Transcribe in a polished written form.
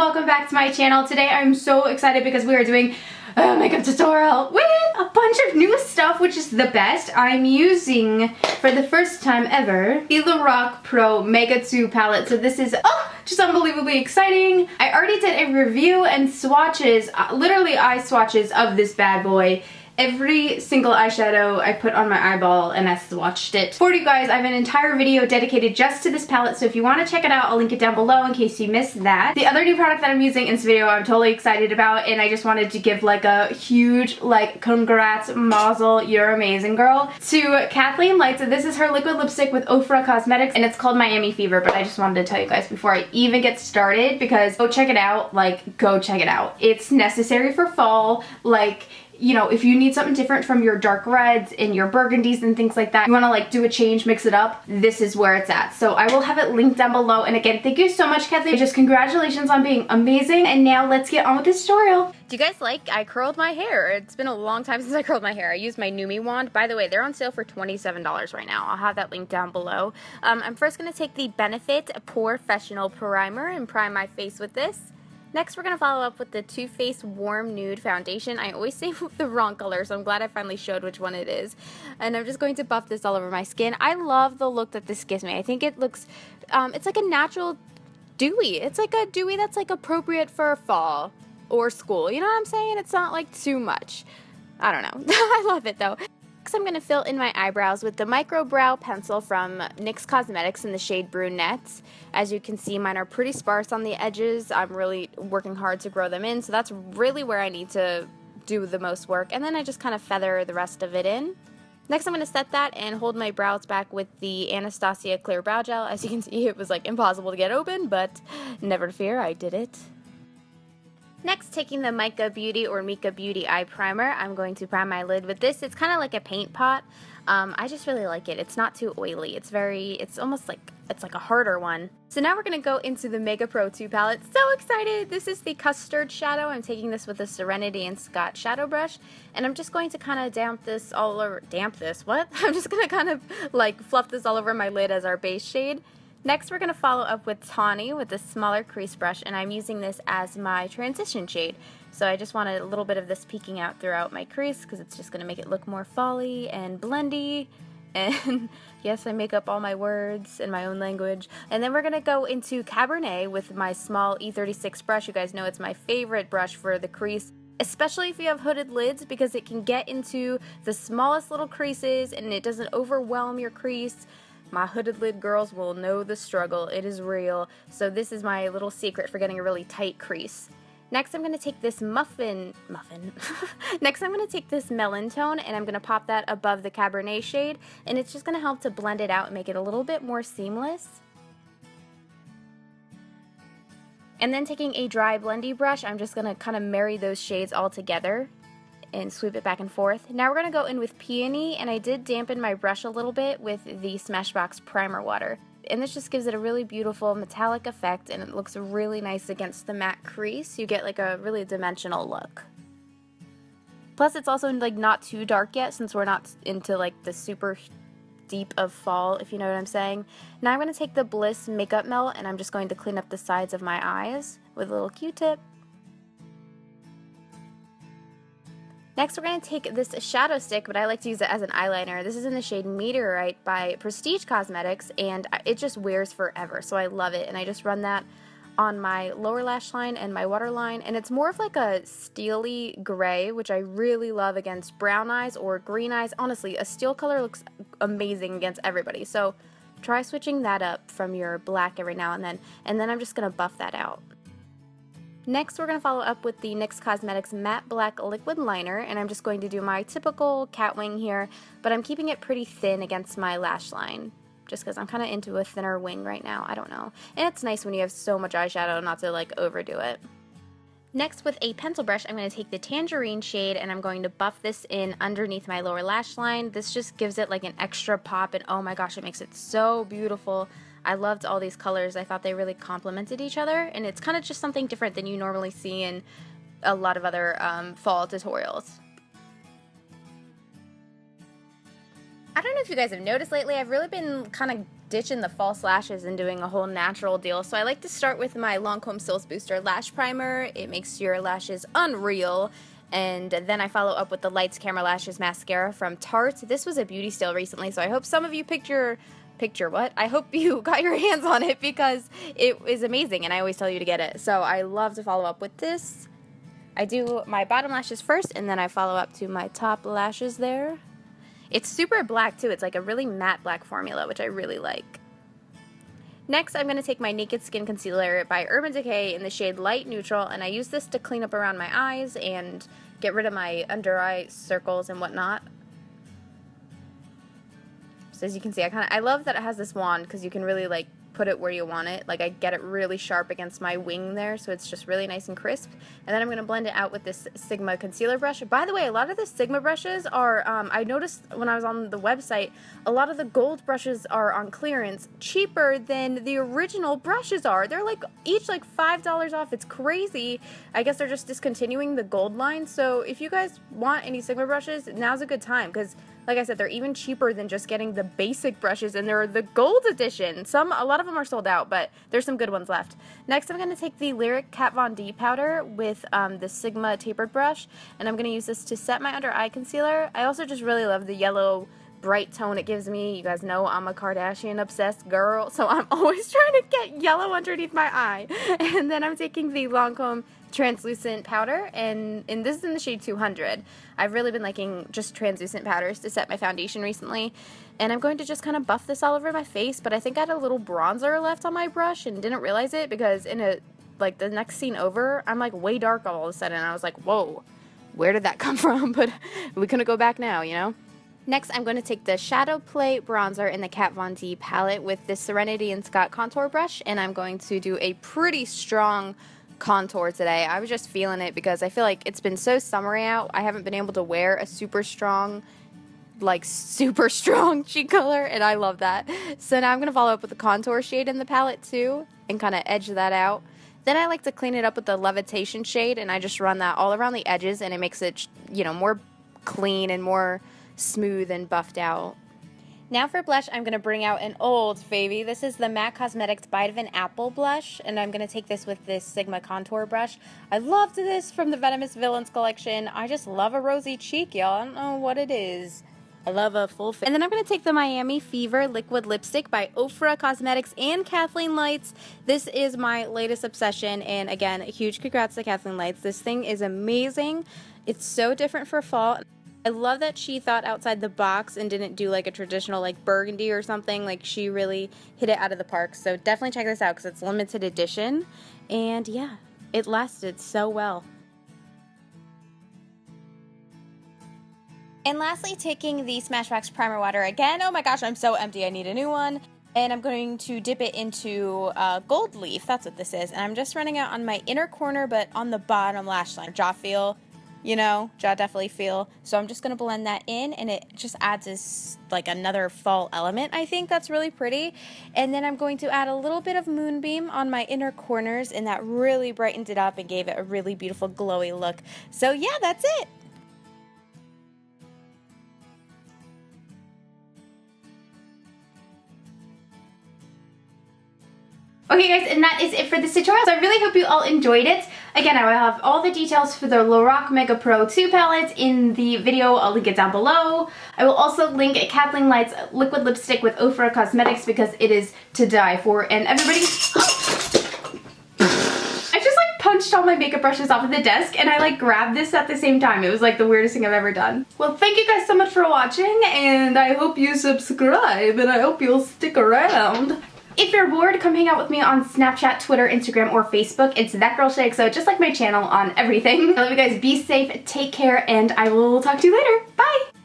welcome back to my channel. Today I'm so excited because we are doing a makeup tutorial with a bunch of new stuff, which is the best. I'm using, for the first time ever, the LORAC Pro Mega 2 palette. So this is, just unbelievably exciting. I already did a review and swatches, literally eye swatches of this bad boy. Every single eyeshadow I put on my eyeball and I swatched it. For you guys, I have an entire video dedicated just to this palette, so if you want to check it out, I'll link it down below in case you missed that. The other new product that I'm using in this video I'm totally excited about, and I just wanted to give like a huge congrats, mazel, you're amazing girl, to KathleenLights. And this is her liquid lipstick with Ofra Cosmetics, and it's called Miami Fever, but I just wanted to tell you guys before I even get started, because go check it out, go check it out. It's necessary for fall, you know, if you need something different from your dark reds and your burgundies and things like that, you want to do a change, mix it up, this is where it's at. So I will have it linked down below. And again, thank you so much, Kathleen. Just congratulations on being amazing. And now let's get on with this tutorial. Do you guys like, I curled my hair. It's been a long time since I curled my hair. I used my Nude wand. By the way, they're on sale for $27 right now. I'll have that link down below. I'm first going to take the Benefit Porefessional Primer and prime my face with this. Next, we're going to follow up with the Too Faced Warm Nude Foundation. I always say the wrong color, so I'm glad I finally showed which one it is. And I'm just going to buff this all over my skin. I love the look that this gives me. I think it looks, it's like a natural dewy. It's like a dewy that's like appropriate for fall or school. You know what I'm saying? It's not like too much. I don't know. I love it though. Next, I'm going to fill in my eyebrows with the Micro Brow Pencil from NYX Cosmetics in the shade Brunette. As you can see, mine are pretty sparse on the edges. I'm really working hard to grow them in, so that's really where I need to do the most work. And then I just kind of feather the rest of it in. Next, I'm going to set that and hold my brows back with the Anastasia Clear Brow Gel. As you can see, it was impossible to get open, but never to fear, I did it. Next, taking the Mica Beauty or Mica Beauty Eye Primer, I'm going to prime my lid with this. It's kind of like a paint pot. I just really like it. It's not too oily. It's almost like, it's like a harder one. So now we're going to go into the Mega Pro 2 palette. So excited! This is the Custard shadow. I'm taking this with a Serenity and Scott shadow brush. And I'm just going to kind of I'm just going to kind of fluff this all over my lid as our base shade. Next, we're going to follow up with Tawny with a smaller crease brush, and I'm using this as my transition shade. So I just wanted a little bit of this peeking out throughout my crease because it's just going to make it look more fall-y and blendy. And yes, I make up all my words in my own language. And then we're going to go into Cabernet with my small E36 brush. You guys know it's my favorite brush for the crease, especially if you have hooded lids, because it can get into the smallest little creases and it doesn't overwhelm your crease. My hooded lid girls will know the struggle. It is real. So this is my little secret for getting a really tight crease. Next, I'm going to take this Next, I'm going to take this Melon tone and I'm going to pop that above the Cabernet shade, and it's just going to help to blend it out and make it a little bit more seamless. And then taking a dry blendy brush, I'm just going to kind of marry those shades all together and sweep it back and forth. Now we're going to go in with Peony, and I did dampen my brush a little bit with the Smashbox Primer Water. And this just gives it a really beautiful metallic effect, and it looks really nice against the matte crease. You get a really dimensional look. Plus it's also not too dark yet, since we're not into the super deep of fall, if you know what I'm saying. Now I'm going to take the Bliss Makeup Melt, and I'm just going to clean up the sides of my eyes with a little Q-tip. Next, we're going to take this shadow stick, but I like to use it as an eyeliner. This is in the shade Meteorite by Prestige Cosmetics, and it just wears forever, so I love it. And I just run that on my lower lash line and my waterline, and it's more of a steely gray, which I really love against brown eyes or green eyes. Honestly, a steel color looks amazing against everybody, so try switching that up from your black every now and then I'm just going to buff that out. Next, we're going to follow up with the NYX Cosmetics Matte Black Liquid Liner, and I'm just going to do my typical cat wing here, but I'm keeping it pretty thin against my lash line, just because I'm kind of into a thinner wing right now. I don't know. And it's nice when you have so much eyeshadow not to overdo it. Next, with a pencil brush, I'm going to take the Tangerine shade, and I'm going to buff this in underneath my lower lash line. This just gives it an extra pop, and oh my gosh, it makes it so beautiful. I loved all these colors. I thought they really complemented each other, and it's kind of just something different than you normally see in a lot of other fall tutorials. I don't know if you guys have noticed lately, I've really been kind of ditching the false lashes and doing a whole natural deal. So I like to start with my Lancome Sills Booster Lash Primer. It makes your lashes unreal. And then I follow up with the Lights Camera Lashes Mascara from Tarte. This was a beauty steal recently, so I hope some of you I hope you got your hands on it because it is amazing and I always tell you to get it. So I love to follow up with this. I do my bottom lashes first and then I follow up to my top lashes there. It's super black too. It's like a really matte black formula, which I really like. Next, I'm going to take my Naked Skin Concealer by Urban Decay in the shade Light Neutral, and I use this to clean up around my eyes and get rid of my under eye circles and whatnot. So as you can see, I love that it has this wand because you can really like put it where you want it. Like I get it really sharp against my wing there, so it's just really nice and crisp. And then I'm going to blend it out with this Sigma concealer brush. By the way, a lot of the Sigma brushes are, I noticed when I was on the website, a lot of the gold brushes are on clearance, cheaper than the original brushes are. They're like each like $5 off. It's crazy. I guess they're just discontinuing the gold line. So if you guys want any Sigma brushes, now's a good time because like I said, they're even cheaper than just getting the basic brushes, and they're the gold edition. A lot of them are sold out, but there's some good ones left. Next, I'm going to take the Lyric Kat Von D powder with the Sigma tapered brush, and I'm going to use this to set my under eye concealer. I also just really love the yellow bright tone it gives me. You guys know I'm a Kardashian obsessed girl, so I'm always trying to get yellow underneath my eye. And then I'm taking the Lancome translucent powder, and this is in the shade 200. I've really been liking just translucent powders to set my foundation recently, and I'm going to just kind of buff this all over my face, but I think I had a little bronzer left on my brush and didn't realize it because in the next scene over, I'm like way dark all of a sudden, and I was like, whoa, where did that come from? But we couldn't go back now, you know? Next, I'm going to take the Shadow Play Bronzer in the Kat Von D palette with this Serenity and Scott contour brush, and I'm going to do a pretty strong contour today. I was just feeling it because I feel like it's been so summery out. I haven't been able to wear a super strong cheek color, and I love that. So now I'm going to follow up with the contour shade in the palette too and kind of edge that out. Then I like to clean it up with the Levitation shade, and I just run that all around the edges, and it makes it, you know, more clean and more smooth and buffed out. Now for blush, I'm going to bring out an old baby. This is the MAC Cosmetics Bite of an Apple blush, and I'm going to take this with this Sigma contour brush. I loved this from the Venomous Villains collection. I just love a rosy cheek, y'all. I don't know what it is. I love a full face. And then I'm going to take the Miami Fever Liquid Lipstick by Ofra Cosmetics and KathleenLights. This is my latest obsession, and again, a huge congrats to KathleenLights. This thing is amazing. It's so different for fall. I love that she thought outside the box and didn't do like a traditional like burgundy or something. Like she really hit it out of the park. So definitely check this out because it's limited edition. And yeah, it lasted so well. And lastly, taking the Smashbox Primer Water again. Oh my gosh, I'm so empty. I need a new one. And I'm going to dip it into Goldleaf. That's what this is. And I'm just running out on my inner corner, but on the bottom lash line. Jaw feel. You know, jaw definitely feel. So I'm just going to blend that in, and it just adds this, like, another fall element, I think. That's really pretty. And then I'm going to add a little bit of Moonbeam on my inner corners, and that really brightened it up and gave it a really beautiful glowy look. So yeah, that's it. Okay guys, and that is it for this tutorial. So I really hope you all enjoyed it. Again, I will have all the details for the LORAC Mega Pro 2 palette in the video. I'll link it down below. I will also link a KathleenLights Liquid Lipstick with Ofra Cosmetics because it is to die for. And everybody... I just like punched all my makeup brushes off of the desk, and I like grabbed this at the same time. It was like the weirdest thing I've ever done. Well, thank you guys so much for watching, and I hope you subscribe, and I hope you'll stick around. If you're bored, come hang out with me on Snapchat, Twitter, Instagram, or Facebook. It's ThatGirlShaeXo, just like my channel on everything. I love you guys. Be safe, take care, and I will talk to you later. Bye!